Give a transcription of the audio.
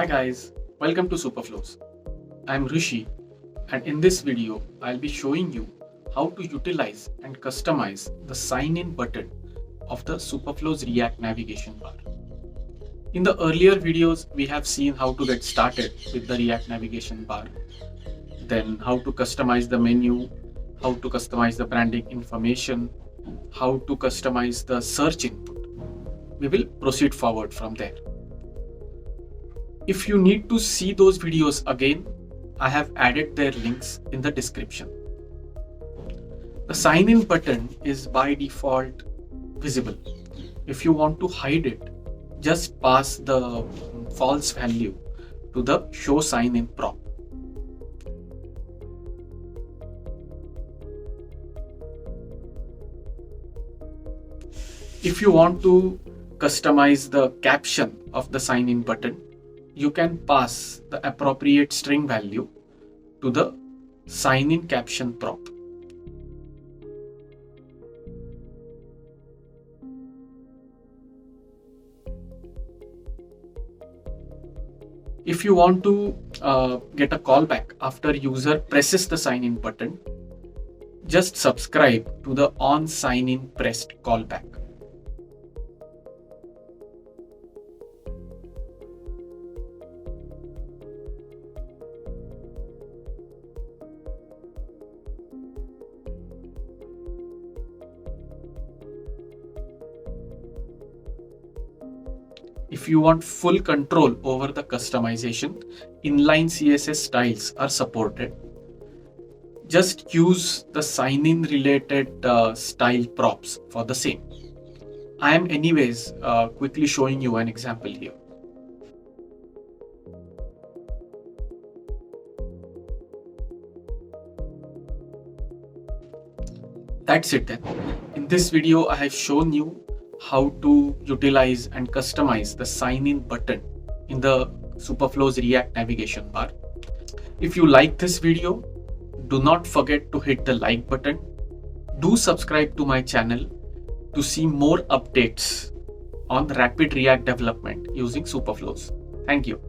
Hi guys, welcome to Superflows. I'm Hrushi, and in this video I'll be showing you how to utilize and customize the sign in button of the Superflows React navigation bar. In the earlier videos we have seen how to get started with the React navigation bar, then how to customize the menu, how to customize the branding information, how to customize the search input. We will proceed forward from there. If you need to see those videos again, I have added their links in the description. The sign in button is by default visible. If you want to hide it, just pass the false value to the showSignIn prop. If you want to customize the caption of the sign in button, you can pass the appropriate string value to the signInCaption prop. If you want to get a callback after user presses the sign in button, just subscribe to the on sign in pressed callback. If you want full control over the customization, inline CSS styles are supported. Just use the sign-in related style props for the same. I am anyways quickly showing you an example here. That's it then. In this video, I have shown you how to utilize and customize the sign in button in the Superflows React navigation bar. If you like this video, do not forget to hit the like button. Do subscribe to my channel to see more updates on rapid React development using Superflows. Thank you.